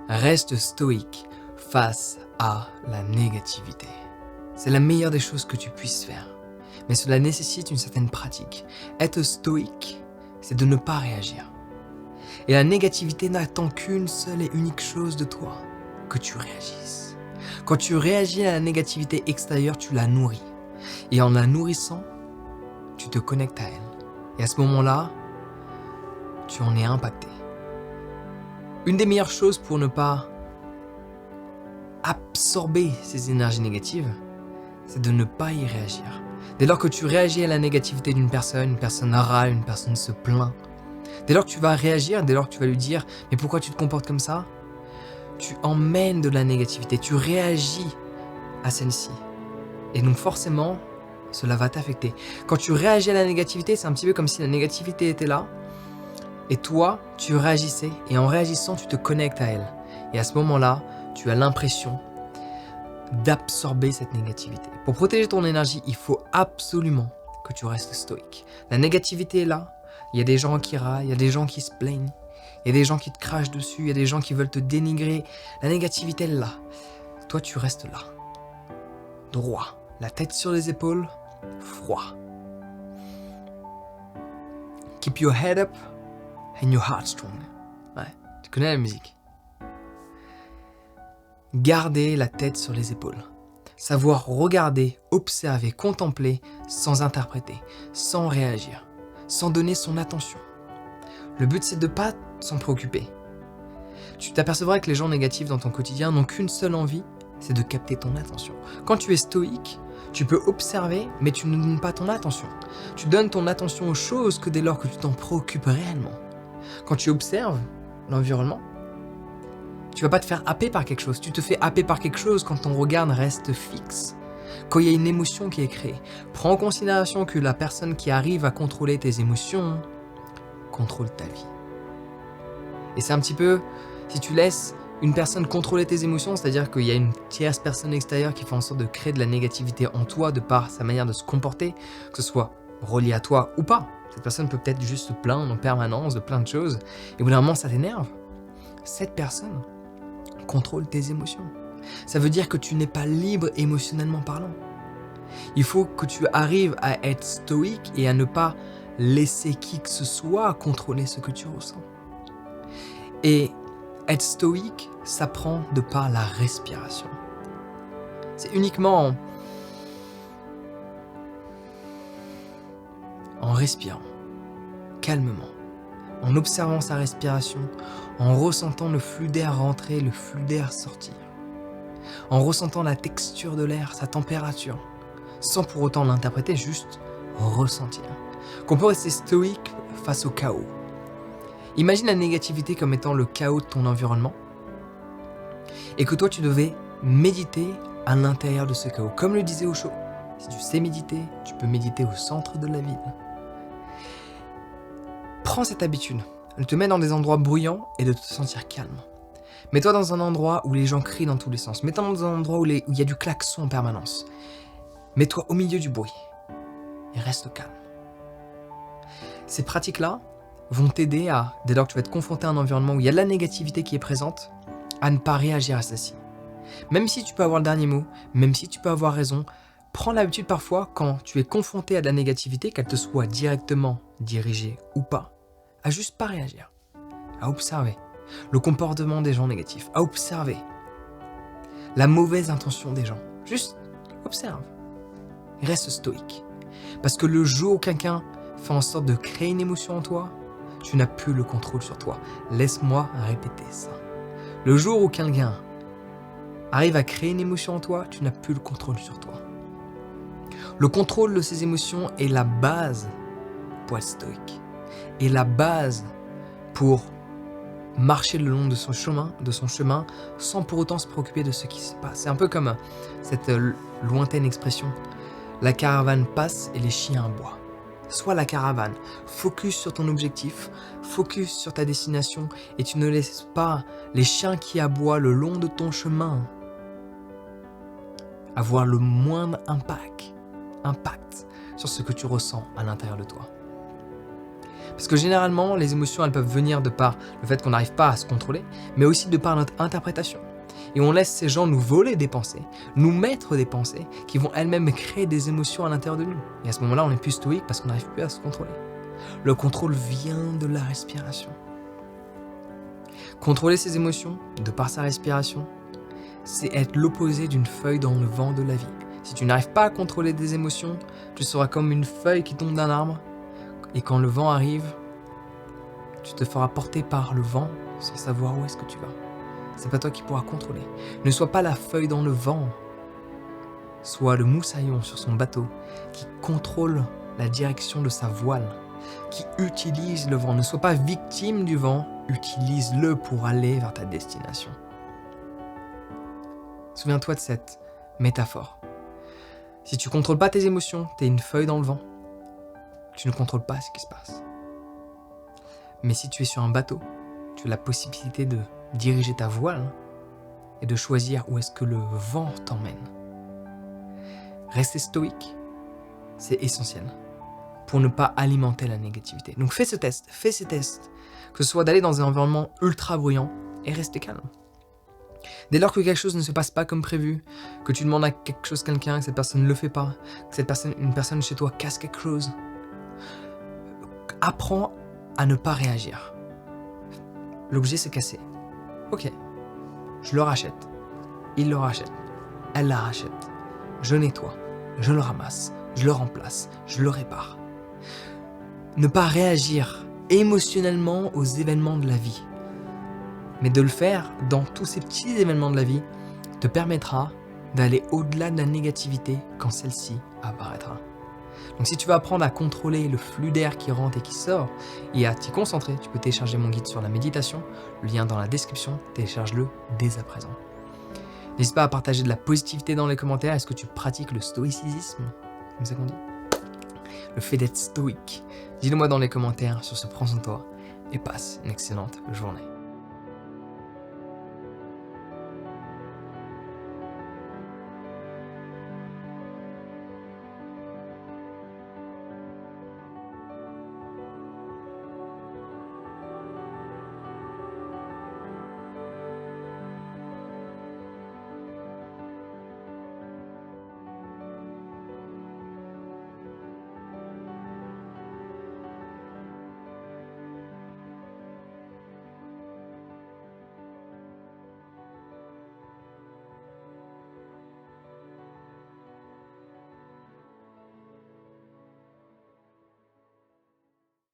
Reste stoïque face à la négativité. C'est la meilleure des choses que tu puisses faire. Mais cela nécessite une certaine pratique. Être stoïque, c'est de ne pas réagir. Et la négativité n'attend qu'une seule et unique chose de toi, que tu réagisses. Quand tu réagis à la négativité extérieure, tu la nourris. Et en la nourrissant, tu te connectes à elle. Et à ce moment-là, tu en es impacté. Une des meilleures choses pour ne pas absorber ces énergies négatives, c'est de ne pas y réagir. Dès lors que tu réagis à la négativité d'une personne, une personne râle, une personne se plaint, dès lors que tu vas réagir, dès lors que tu vas lui dire « mais pourquoi tu te comportes comme ça ?» Tu emmènes de la négativité, tu réagis à celle-ci. Et donc forcément, cela va t'affecter. Quand tu réagis à la négativité, c'est un petit peu comme si la négativité était là, et toi, tu réagissais, et en réagissant, tu te connectes à elle. Et à ce moment-là, tu as l'impression d'absorber cette négativité. Pour protéger ton énergie, il faut absolument que tu restes stoïque. La négativité est là, il y a des gens qui râlent, il y a des gens qui se plaignent, il y a des gens qui te crachent dessus, il y a des gens qui veulent te dénigrer. La négativité est là. Toi, tu restes là. Droit, la tête sur les épaules, froid. Keep your head up and your heart strong. Ouais, tu connais la musique. Garder la tête sur les épaules. Savoir regarder, observer, contempler sans interpréter, sans réagir, sans donner son attention. Le but, c'est de ne pas s'en préoccuper. Tu t'apercevras que les gens négatifs dans ton quotidien n'ont qu'une seule envie, c'est de capter ton attention. Quand tu es stoïque, tu peux observer, mais tu ne donnes pas ton attention. Tu donnes ton attention aux choses que dès lors que tu t'en préoccupes réellement. Quand tu observes l'environnement, tu vas pas te faire happer par quelque chose. Tu te fais happer par quelque chose quand ton regard reste fixe. Quand il y a une émotion qui est créée. Prends en considération que la personne qui arrive à contrôler tes émotions contrôle ta vie. Et c'est un petit peu, si tu laisses une personne contrôler tes émotions, c'est-à-dire qu'il y a une tierce personne extérieure qui fait en sorte de créer de la négativité en toi de par sa manière de se comporter, que ce soit relié à toi ou pas. Cette personne peut peut-être juste se plaindre en permanence de plein de choses, et au bout d'un moment ça t'énerve. Cette personne contrôle tes émotions. Ça veut dire que tu n'es pas libre émotionnellement parlant. Il faut que tu arrives à être stoïque et à ne pas laisser qui que ce soit contrôler ce que tu ressens. Et être stoïque s'apprend de par la respiration. C'est uniquement en respirant, calmement, en observant sa respiration, en ressentant le flux d'air rentrer, le flux d'air sortir, en ressentant la texture de l'air, sa température, sans pour autant l'interpréter, juste ressentir. Qu'on peut rester stoïque face au chaos. Imagine la négativité comme étant le chaos de ton environnement et que toi tu devais méditer à l'intérieur de ce chaos. Comme le disait Osho, si tu sais méditer, tu peux méditer au centre de la ville. Prends cette habitude de te mettre dans des endroits bruyants et de te sentir calme. Mets-toi dans un endroit où les gens crient dans tous les sens. Mets-toi dans un endroit où il y a du klaxon en permanence. Mets-toi au milieu du bruit et reste calme. Ces pratiques-là vont t'aider à, dès lors que tu vas être confronté à un environnement où il y a de la négativité qui est présente, à ne pas réagir à celle-ci. Même si tu peux avoir le dernier mot, même si tu peux avoir raison, prends l'habitude parfois, quand tu es confronté à de la négativité, qu'elle te soit directement dirigée ou pas, à juste pas réagir, à observer le comportement des gens négatifs, à observer la mauvaise intention des gens. Juste observe et reste stoïque. Parce que le jour où quelqu'un fait en sorte de créer une émotion en toi, tu n'as plus le contrôle sur toi. Laisse-moi répéter ça. Le jour où quelqu'un arrive à créer une émotion en toi, tu n'as plus le contrôle sur toi. Le contrôle de ces émotions est la base pour être stoïque. Et la base pour marcher le long de son chemin, sans pour autant se préoccuper de ce qui se passe. C'est un peu comme cette lointaine expression. La caravane passe et les chiens aboient. Sois la caravane, focus sur ton objectif, focus sur ta destination et tu ne laisses pas les chiens qui aboient le long de ton chemin avoir le moindre impact sur ce que tu ressens à l'intérieur de toi. Parce que généralement, les émotions, elles peuvent venir de par le fait qu'on n'arrive pas à se contrôler, mais aussi de par notre interprétation. Et on laisse ces gens nous voler des pensées, nous mettre des pensées qui vont elles-mêmes créer des émotions à l'intérieur de nous. Et à ce moment-là, on n'est plus stoïque parce qu'on n'arrive plus à se contrôler. Le contrôle vient de la respiration. Contrôler ses émotions, de par sa respiration, c'est être l'opposé d'une feuille dans le vent de la vie. Si tu n'arrives pas à contrôler des émotions, tu seras comme une feuille qui tombe d'un arbre, et quand le vent arrive, tu te feras porter par le vent sans savoir où est-ce que tu vas. C'est pas toi qui pourras contrôler. Ne sois pas la feuille dans le vent, sois le moussaillon sur son bateau qui contrôle la direction de sa voile, qui utilise le vent. Ne sois pas victime du vent, utilise-le pour aller vers ta destination. Souviens-toi de cette métaphore. Si tu ne contrôles pas tes émotions, tu es une feuille dans le vent. Tu ne contrôles pas ce qui se passe. Mais si tu es sur un bateau, tu as la possibilité de diriger ta voile et de choisir où est-ce que le vent t'emmène. Rester stoïque, c'est essentiel pour ne pas alimenter la négativité. Donc fais ces tests, que ce soit d'aller dans un environnement ultra bruyant et rester calme. Dès lors que quelque chose ne se passe pas comme prévu, que tu demandes à quelque chose quelqu'un, que cette personne ne le fait pas, que une personne chez toi casse quelque chose, apprends à ne pas réagir. L'objet s'est cassé. Ok, je le rachète. Il le rachète. Elle la rachète. Je nettoie. Je le ramasse. Je le remplace. Je le répare. Ne pas réagir émotionnellement aux événements de la vie, mais de le faire dans tous ces petits événements de la vie te permettra d'aller au-delà de la négativité quand celle-ci apparaîtra. Donc si tu veux apprendre à contrôler le flux d'air qui rentre et qui sort et à t'y concentrer, tu peux télécharger mon guide sur la méditation, le lien dans la description, télécharge-le dès à présent. N'hésite pas à partager de la positivité dans les commentaires. Est-ce que tu pratiques le stoïcisme, comme ça qu'on dit? Le fait d'être stoïque. Dis-le moi dans les commentaires. Sur ce, prends soin de toi et passe une excellente journée.